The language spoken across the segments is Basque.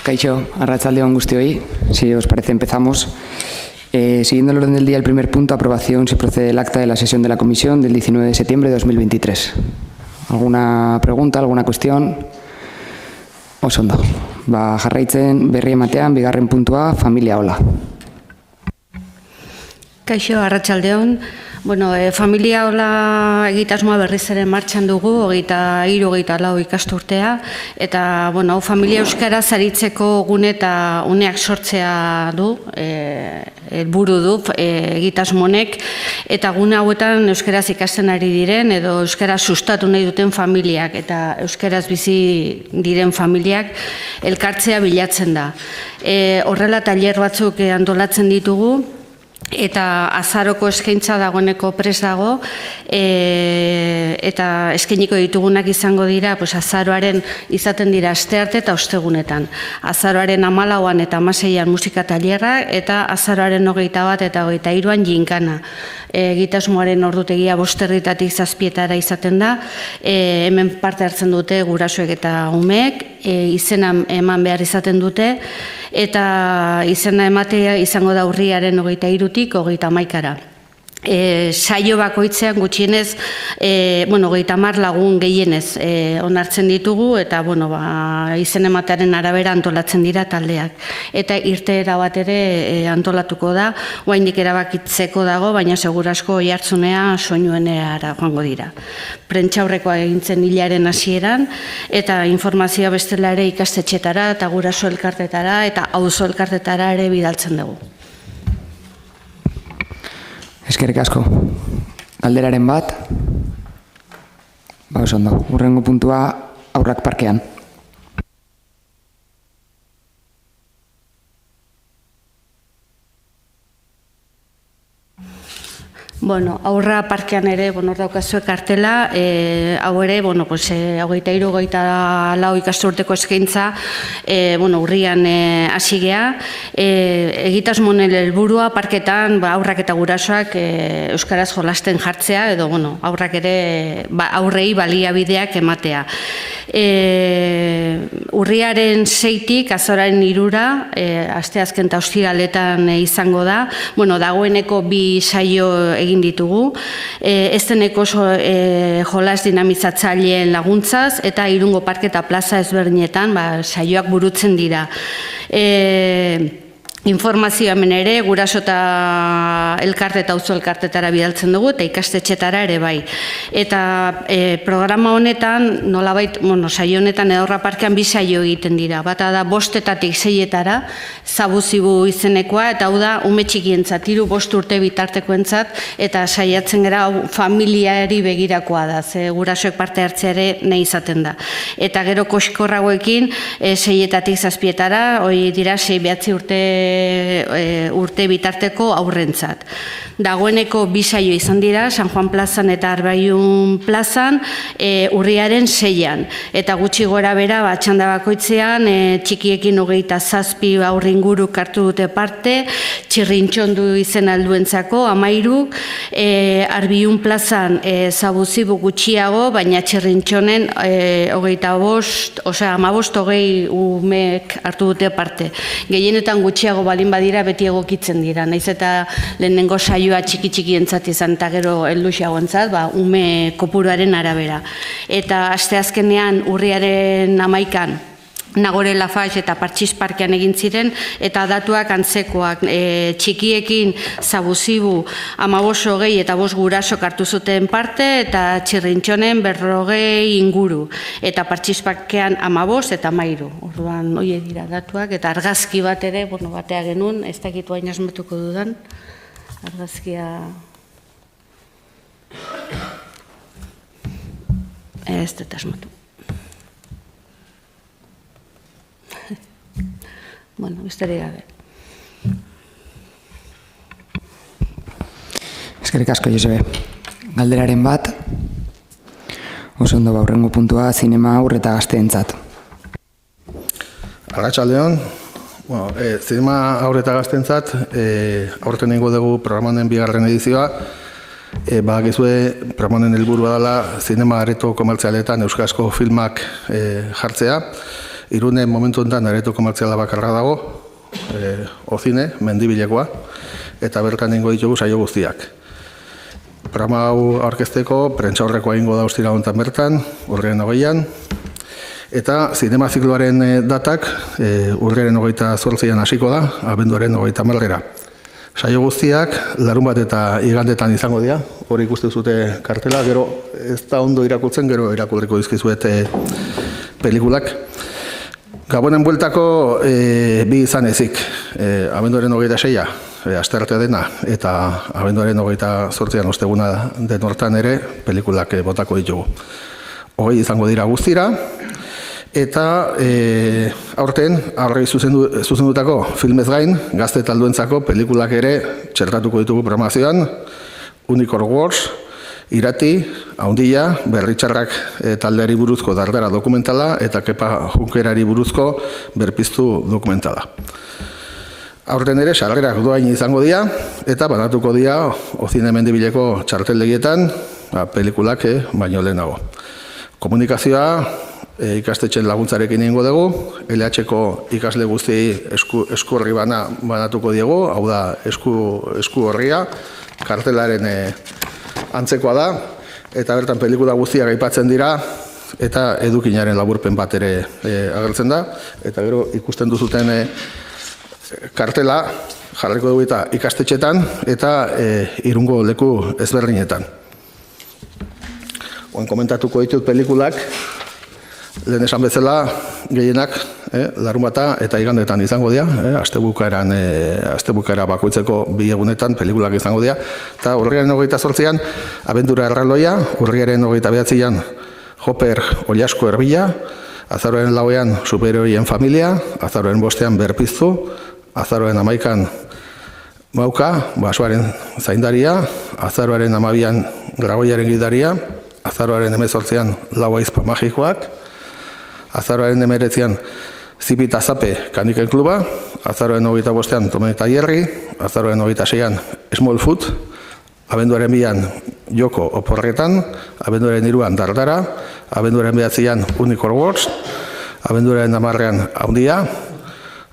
Kaixo, arratsaldeon guztioi. Si os parece, empezamos. Siguiendo el orden del día, el primer punto, aprobación, se procede el acta de la sesión de la comisión del 19 de septiembre de 2023. ¿Alguna pregunta, alguna cuestión? Oso ondo. Jarraitzen berri ematean, bigarren puntua, familia hola. Kaixo, arratsaldeon. Familia hola egitasmoa berriz ere martxan dugu, 23-24 ikasturtea, eta hau familia euskaraz aritzeko gune eta uneak sortzea du, helburu du egitasmo honek, eta gune hauetan euskaraz ikasten ari diren edo euskaraz sustatu nahi duten familiak eta euskaraz bizi diren familiak elkartzea bilatzen da. Horrela tailer batzuk antolatzen ditugu, eta azaroko eskaintza dagoeneko prest dago, eta eskainiko ditugunak izango dira, azaroaren izaten dira astearte eta ostegunetan. Azaroaren 14an eta 16an musika tailerra, eta azaroaren 21 eta 23an ginkana. Egitasmoaren ordutegia 5:00 7:00 izaten da, hemen parte hartzen dute gurasoek eta umeek, izena eman behar izaten dute, eta izena ematea izango da urriaren 23-tik 31-ra. Saio bakoitzean gutxienez 30 lagun gehienez onartzen ditugu, eta izen ematearen arabera antolatzen dira taldeak. Eta irteera bat ere antolatuko da, oraindik erabakitzeko dago, baina segurasko oihartzunea soinuenera joango dira. Prentsaurrekoa egintzen hilaren hasieran, eta informazioa bestela ere ikastetxetara eta guraso elkartetara eta auzo elkartetara ere bidaltzen dugu. Eskerrik asko. Galderaren bat. Oso ondo. Hurrengo puntua, haurrak parkean. Aurra parkean ere, hor daukazu kartela, hau ere, 23-24 ikasturteko eskaintza, urrian hasi gea. Egitasmo honen helburua parketan aurrak eta gurasoak euskaraz jolasten jartzea, edo aurrak ere aurrei baliabideak ematea. Urriaren 6-tik azoraren 3-ra, asteazken eta ostiraletan izango da, dagoeneko 2 saio egin ditugu, esteneko jolas dinamizatzaileen laguntzaz, eta Irungo parke eta plaza ezberdinetan saioak burutzen dira. Informazioa hemen ere, guraso eta elkarte eta auzo elkartetara bidaltzen dugu, eta ikastetxetara ere bai. Eta programa honetan, nolabait, saio honetan Edorra parkean 2 saio egiten dira. Bata da 5-etatik 6-etara, zabuzibu izenekoa, eta hau da ume txikientzat, 3-5 urte bitartekoentzat, eta saiatzen gara familiari begirakoa da, ze gurasoek parte hartzea ere nahi izaten da. Eta gero koskorragoekin 6-etatik 7-etara, hori dira 6-9 urte bitarteko aurrentzat. Dagoeneko 2 saio izan dira, San Juan plazan eta Arbaiun plazan, urriaren 6-an. Eta gutxi gora bera, txanda bakoitzean, txikiekin 27 aurre inguruk hartu dute parte, Txirrintxondu izen alduentzako, 13, Arbiun plazan zabuzibu gutxiago, baina Txirrintxonen 15-20 umek hartu dute parte. Gehienetan gutxiago balin badira beti egokitzen dira, naiz eta lehenengo saioa txiki-txikientzat izan eta gero helduxagoentzat, ume kopuruaren arabera. Eta asteazkenean urriaren 11-an Nagore Lafaix eta Partxiz parkean egin ziren, eta datuak antzekoak, txikiekin zabuzibu 15-20 eta 5 gurasok hartu zuten parte, eta Txirrintxonen 40 inguru, eta Partxiz parkean 15 eta 13. Orduan, hoi dira datuak, eta argazki bat ere, batea genuen, ez dakitu hain asmatuko dudan, argazkia... Ez dut asmatu. Besterik gabe. Eskerrik asko, Josebe. Galderaren bat, oso ondo hurrengo puntua, zinema haur eta gazteentzat. Arratsaldeon, zinema haur eta gazteentzat, aurten egingo dugu programaren 2. edizioa, Badakizue programaren helburua dela zinema areto komertzialetan euskarazko filmak jartzea, Irunen momentu enten areto komertziala bakarra dago, Ozine, mendibilekoa, eta bertan ingo ditugu saio guztiak. Programa hau aurkezteko, prentsaurrekoa ingo da ostira hontan bertan, urriaren 20an, eta zinema zikloaren datak urriaren 28an hasiko da, abenduaren 30 Saio guztiak, larunbat eta igandetan izango dira, hori ikusten zute kartela, gero ez da ondo irakurtzen, gero irakurriko dizkizuete pelikulak. Gabonen bueltako bi izan ezik, abenduaren 26a, asteartea dena, eta abenduaren 28an osteguna den hortan ere, pelikulak botako ditugu. Hogei izango dira guztira, eta aurten, aurrei zuzendutako filmez gain, gazte talduentzako pelikulak ere txertatuko ditugu programazioan, Unicorn Wars, Irati, Haundia, Berritxarrak taldeari buruzko dardara dokumentala eta Kepa Junkerari buruzko berpiztu dokumentala. Aurten ere, sarrerak doain izango dira, eta banatuko dira Ozine mendibileko txarteldegietan, pelikulak baino lehenago. Komunikazioa ikastetxen laguntzarekin egingo dugu, LH-ko ikasle guztiei esku horri banatuko diegu, hau da esku horria, kartelaren antzekoa da, eta bertan pelikula guztiak aipatzen dira, eta edukinaren laburpen bat ere agertzen da, eta gero ikusten duzuten kartela jarriko dugu eta ikastetxetan, eta Irungo leku ezberdinetan. Oen komentatuko ditut pelikulak, lehen esan bezala gehienak larunbata eta igandetan izango dira, astebukaera bakoitzeko bi egunetan pelikulak izango dira, eta urriaren 28an Abendura erraldoia, urriaren 29an Hopper Oliasko Erbila, azaroaren 4an Superherioien familia, azaroaren 5an Berpiztu, azaroaren 11an Mauka, Basoaren zaindaria, azaroaren 12an Gragoiaren gidaria, azaroaren 18an Lau aizpa magikoak, azaroaren 19an Zipita Zape Kaniken kluba, azaroaren 25an Tome eta Jerry, azaroaren 26an Small Food, abenduaren 2an Joko Oporretan, abenduaren 3an Dardara, abenduaren 9an Unicorn Wars, abenduaren 10an Haundia,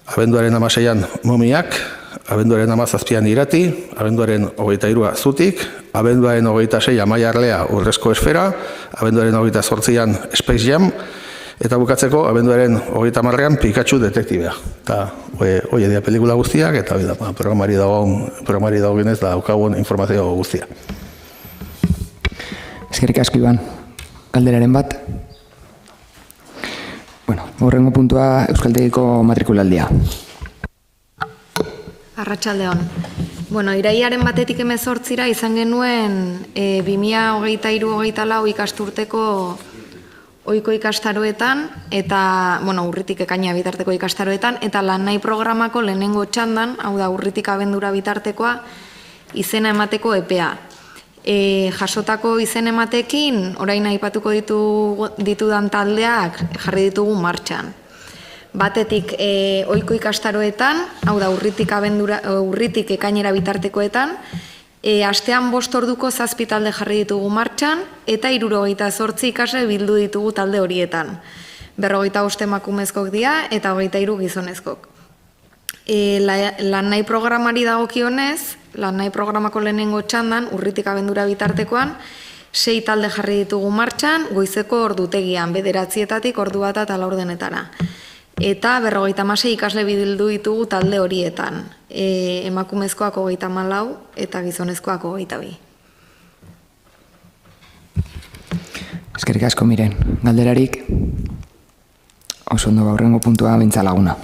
abenduaren 16an Momiak, abenduaren 17an Irati, abenduaren 23a Zutik, abenduaren 26 Amaia Arlea Urrezko Esfera, abenduaren 28an Space Jam, eta bukatzeko, abenduaren 30an Pikachu detektibea. Eta hori dira pelikula guztiak, eta programari dagoenez da daukagun informazio guztia. Eskerrik asko, Iban. Galderaren bat. Bueno, horrengo puntua Euskaltegiko matrikulaldia. Arratsaldeon. Bueno, irailaren 1-tik 18 izan genuen 2023-24 ikasturteko ohiko ikastaroetan eta, urritik ekaina bitarteko ikastaroetan eta lan nahi programako lehenengo txandan, hau da urritik abendura bitartekoa, izena emateko epea. Jasotako izen ematekin, orain aipatuko ditudan taldeak jarri ditugu martxan. Batetik ohiko ikastaroetan, hau da urritik ekainera bitartekoetan, astean 5 orduko 7 talde jarri ditugu martxan, eta 78 ikasle bildu ditugu talde horietan. 45 emakumezkok dira eta 23 gizonezkok. Lan nahi programari dagokionez, lan nahi programako lehenengo txandan, urritik abendura bitartekoan, 6 talde jarri ditugu martxan, goizeko ordutegian, 9:00-etatik ordu 1 eta 4:00-etara. Eta 56 ikasle bildu ditugu talde horietan. Emakumezkoak 34 eta gizonezkoak 22. Eskerrik asko, Miren. Galderarik, oso ondo aurrengo puntua Mintzalaguna.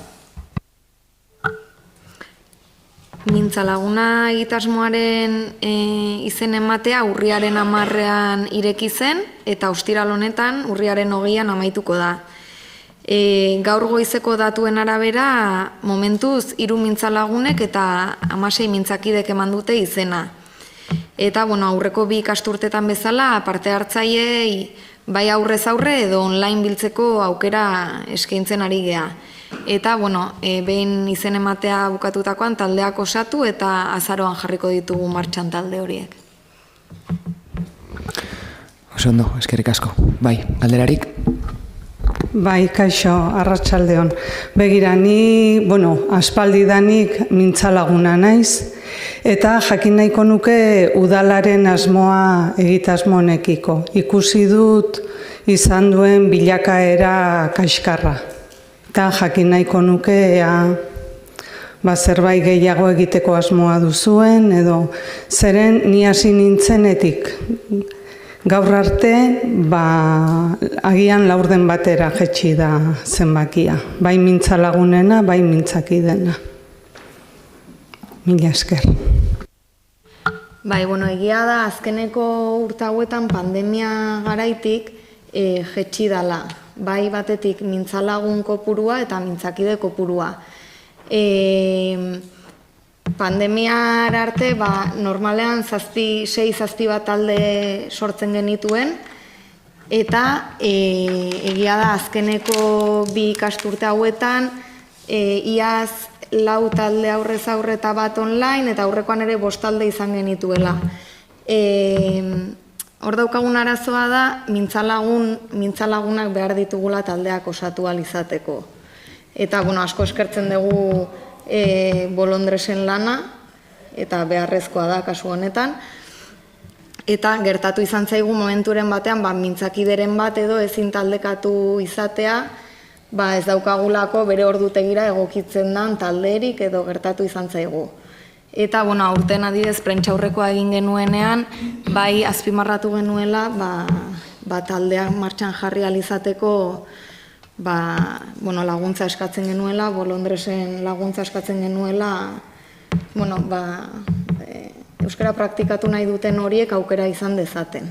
Mintzalaguna egitasmoaren izen ematea urriaren 10ean ireki zen, eta ostiral honetan urriaren 20ean amaituko da. Gaur goizeko datuen arabera, momentuz 3 mintzalagunek eta 16 mintzakidek eman dute izena. Eta, aurreko 2 ikasturtetan bezala, parte hartzaileei bai aurrez aurre edo online biltzeko aukera eskaintzen ari gea. Eta, behin izen ematea bukatutakoan taldeak osatu eta azaroan jarriko ditugu martxan talde horiek. Oso ondo, eskerrik asko. Bai, galderarik? Bai, kaixo, arratsaldeon. Begira, ni, aspaldidanik mintzalaguna naiz, eta jakin nahiko nuke udalaren asmoa egitasmo honekiko. Ikusi dut izan duen bilakaera kaxkarra. Eta jakin nahiko nuke zerbait gehiago egiteko asmoa duzuen, edo zeren ni hasi nintzenetik. Gaur arte, agian laurden batera jetxi da zenbakia. Bai mintzalagunena, bai mintzakidena. Mila esker. Bai, egia da, azkeneko urte hauetan pandemia garaitik jetxi dala. Bai batetik mintzalagun kopurua eta mintzakide kopurua. Pandemiar arte, normalean 6-7 bat talde sortzen genituen, eta egia da azkeneko 2 ikasturte hauetan, iaz 4 talde aurrez aurre eta bat online, eta aurrekoan ere 5 talde izan genituela. Hor daukagun arazoa da, mintzalagunak behar ditugula taldeak osatu ahal izateko. Eta, asko eskertzen dugu bolondresen lana, eta beharrezkoa da kasu honetan. Eta gertatu izan zaigu momenturen batean, mintzakideren bat edo ezin taldekatu izatea, ez daukagulako bere ordutegira egokitzen dan talderik edo gertatu izan zaigu. Eta, aurten adibidez, prentsaurrekoa egin genuenean, bai azpimarratu genuela, taldeak martxan jarri ahal izateko, laguntza eskatzen genuela, bolondresen laguntza eskatzen genuela, euskara praktikatu nahi duten horiek aukera izan dezaten.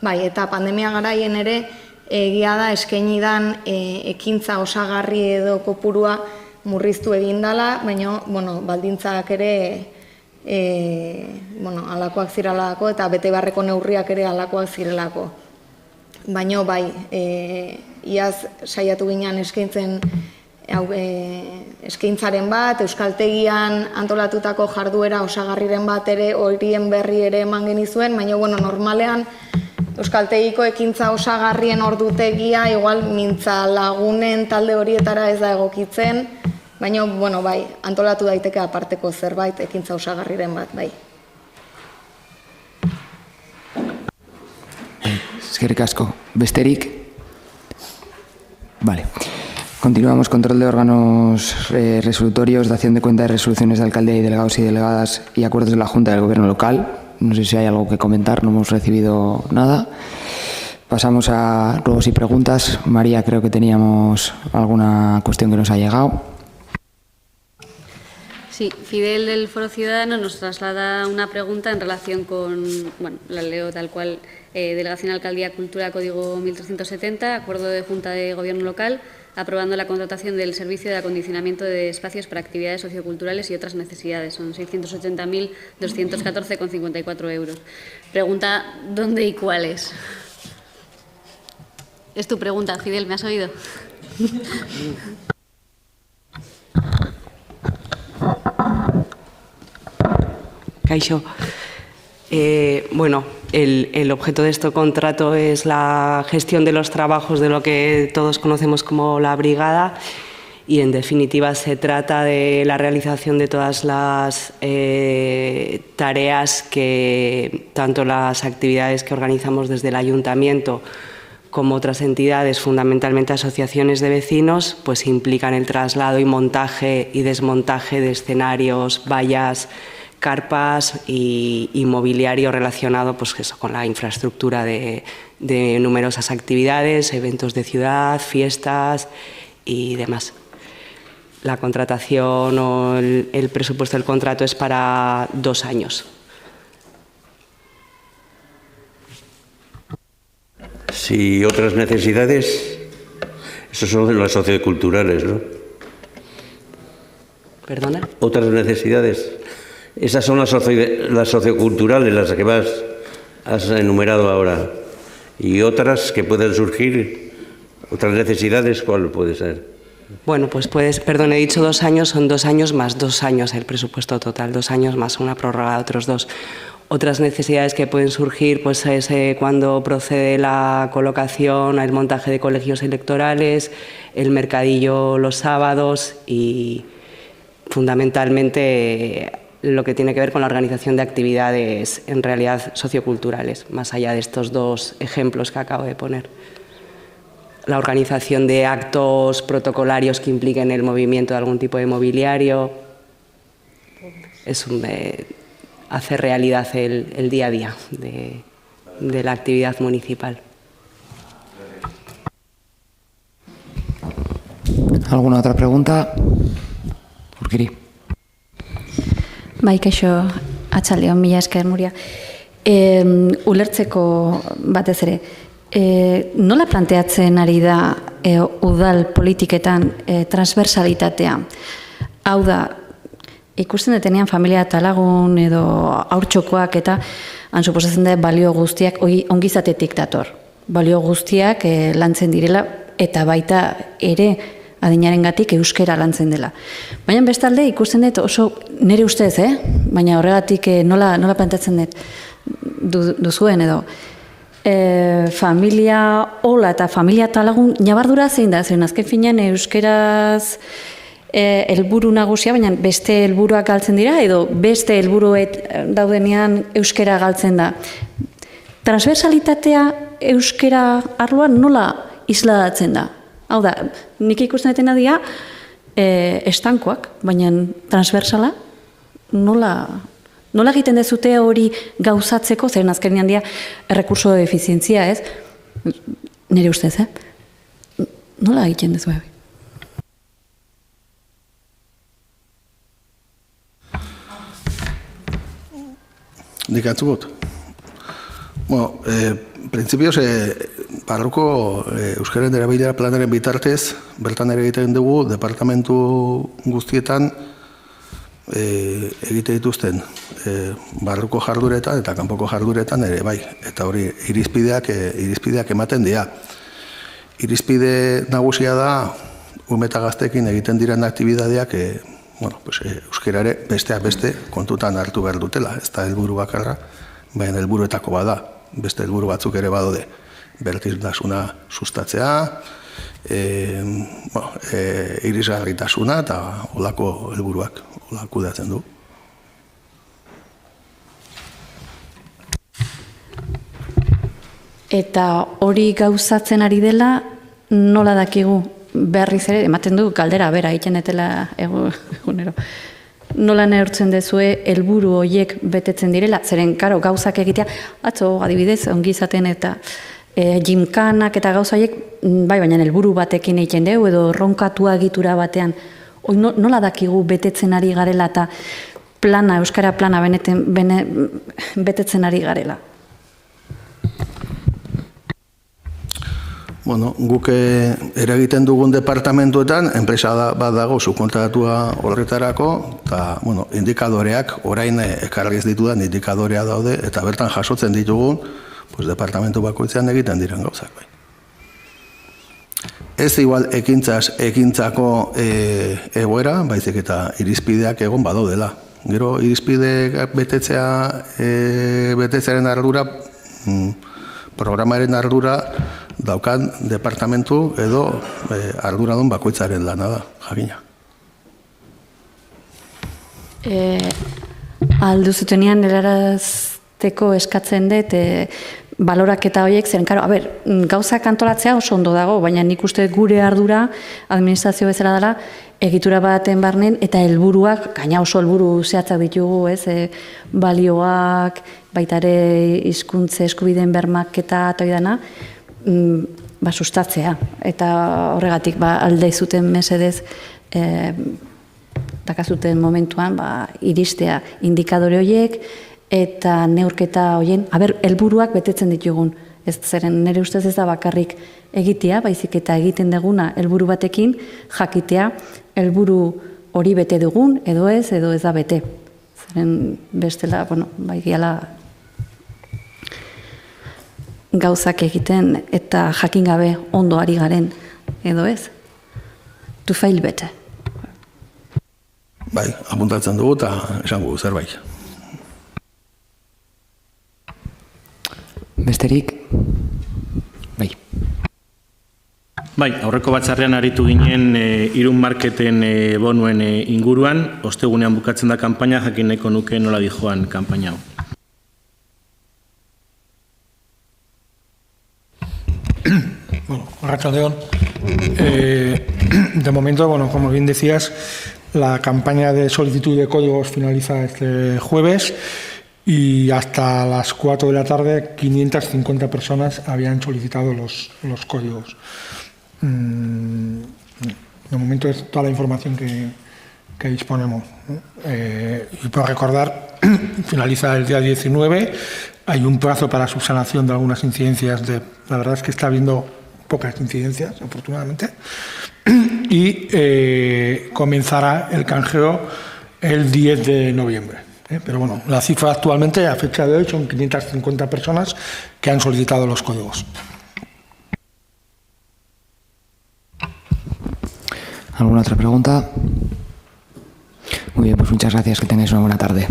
Eta pandemia garaien ere, egia da eskainidan ekintza osagarri edo kopurua murriztu egin dela, baina baldintzak ere halakoak zirelako eta bete beharreko neurriak ere halakoak zirelako. Baina iaz saiatu ginen eskaintzaren bat, euskaltegian antolatutako jarduera osagarriren bat ere horien berri ere eman genizuen, baina normalean euskaltegiko ekintza osagarrien ordutegia igual mintzalagunen talde horietara ez da egokitzen, baina antolatu daiteke aparteko zerbait ekintza osagarriren bat, bai. Eskerrik asko. Besterik? Vale. Continuamos. Control de órganos resolutorios, dación de cuenta de resoluciones de alcaldía y delegados y delegadas y acuerdos de la Junta del Gobierno local. No sé si hay algo que comentar, no hemos recibido nada. Pasamos a ruegos y preguntas. María, creo que teníamos alguna cuestión que nos ha llegado. Sí, Fidel del Foro Ciudadano nos traslada una pregunta en relación con, la leo tal cual, Delegación Alcaldía Cultura Código 1370, Acuerdo de Junta de Gobierno Local, aprobando la contratación del servicio de acondicionamiento de espacios para actividades socioculturales y otras necesidades. Son 680.214,54 euros. Pregunta, ¿dónde y cuáles? Es tu pregunta, Fidel, ¿me has oído? Kaixo. El objeto de este contrato es la gestión de los trabajos de lo que todos conocemos como la brigada y, en definitiva, se trata de la realización de todas las tareas que, tanto las actividades que organizamos desde el ayuntamiento como otras entidades, fundamentalmente asociaciones de vecinos, pues implican el traslado y montaje y desmontaje de escenarios, vallas, carpas y mobiliario relacionado con la infraestructura de numerosas actividades, eventos de ciudad, fiestas y demás. La contratación o el presupuesto del contrato es para 2 años. Si otras necesidades, eso son las socioculturales, ¿no? ¿Perdona? Otras necesidades. Esas son las socioculturales, las que has enumerado ahora. Y otras que pueden surgir, otras necesidades, ¿cuál puede ser? Bueno, pues he dicho 2 años, son 2 años más 2 años el presupuesto total, 2 años más una prórroga de otros 2. Otras necesidades que pueden surgir pues, es cuando procede la colocación, el montaje de colegios electorales, el mercadillo los sábados y fundamentalmente lo que tiene que ver con la organización de actividades en realidad socioculturales, más allá de estos dos ejemplos que acabo de poner. La organización de actos protocolarios que impliquen el movimiento de algún tipo de mobiliario, es hacer realidad el día a día de la actividad municipal. ¿Alguna otra pregunta? Urkiri. Bai, kaixo, atxaldeon, mila esker, Nuria. Ulertzeko batez ere, nola planteatzen ari da udal politiketan transversalitatea? Hau da, ikusten detenean familia eta lagun edo haurtxokoak eta han suposatzen da balio guztiak ongizatetik dator. Balio guztiak lantzen direla eta baita ere adinarengatik euskera lantzen dela. Baina bestalde ikusten dut oso nire ustez, baina horregatik nola planteatzen duzuen edo familia hola eta familia eta lagun nabardura zein da, zen azken finean euskeraz helburu nagusia, baina beste helburuak galtzen dira, edo beste helburuet daudenean euskera galtzen da. Transversalitatea euskera arloan nola isladatzen da? Hau da, nik ikusten detena dira estankoak, baina transversala nola egiten dezute hori gauzatzeko, zeren azkenean dira errekurso de efizientzia, ez? Nire ustez, nola egiten dezu? Nik antzugot. Bueno, printzipioz, barruko euskaren erabilera planaren bitartez, bertan ere egiten dugu, departamentu guztietan egite dituzten barruko jarduretan eta kanpoko jarduretan ere bai. Eta hori irizpideak ematen dira. Irizpide nagusia da, ume eta gazteekin egiten diren aktibidadeak euskara ere besteak beste kontutan hartu behar dutela. Ez da helburu bakarra, baina helburuetako bada. Beste helburu batzuk ere badaude. Berdintasuna sustatzea, irisgarritasuna eta holako helburuak kudeatzen du. Eta hori gauzatzen ari dela, nola dakigu berriz ere, ematen du galdera bera egiten etela egunero. Nola neurtzen dezue helburu horiek betetzen direla, zeren karo gauzak egitea, atzo adibidez ongizaten eta jimkanak eta gauza horiek, bai baina helburu batekin egiten dugu edo ronkatua egitura batean, nola dakigu betetzen ari garela eta plana, euskara plana betetzen ari garela? Bueno, guk eragiten dugun departamentuetan, enpresa bat dago subkontratatua horretarako, eta indikadoreak, orain ekarri ez ditudan indikadorea daude, eta bertan jasotzen ditugun, departamentu bakoitzean egiten diren gauzak. Ez igual ekintzako egoera, baizik eta irizpideak egon badaudela. Gero irizpideak betetzearen ardura, programaren ardura daukan departamentu edo arduradun bakoitzaren lana da, jakina. Aldu zutenean erarazteko eskatzen dut, baloraketa horiek, zeren, gauzak antolatzea oso ondo dago, baina nik uste gure ardura, administrazio bezala dela, egitura baten barnen, eta helburuak, gaina oso helburu zehatzak ditugu, balioak, baita ere hizkuntza eskubideen bermaketa eta dana, sustatzea. Eta horregatik alde zuten mesedez, dakazuten momentuan iristea indikadore horiek, eta neurketa horien, helburuak betetzen ditugun. Ez zeren nire ustez ez da bakarrik egitea, baizik eta egiten duguna helburu batekin, jakitea helburu hori bete dugun, edo ez da bete. Zeren bestela, giala gauzak egiten eta jakin gabe ondo ari garen, edo ez? To fail better. Bai, apuntatzen dugu eta esango zerbait. Besterik? Bai. Bai, aurreko batzarrean aritu ginen Irun Marketen bonuen inguruan, ostegunean bukatzen da kanpaina, jakin nahiko nuke nola dijoan kanpaina hau. Bueno, arratsaldeon. De momento, bueno, como bien decías, la campaña de solicitud de códigos finaliza este jueves y hasta las 4 de la tarde 550 personas habían solicitado los códigos. De momento es toda la información que disponemos. Y por recordar, finaliza el día 19, hay un plazo para subsanación de algunas incidencias. La verdad es que está habiendo pocas incidencias, afortunadamente, y comenzará el canjeo el 10 de noviembre. Pero bueno, la cifra actualmente, a fecha de hoy, son 550 personas que han solicitado los códigos. ¿Alguna otra pregunta? Muy bien, pues muchas gracias, que tengáis una buena tarde.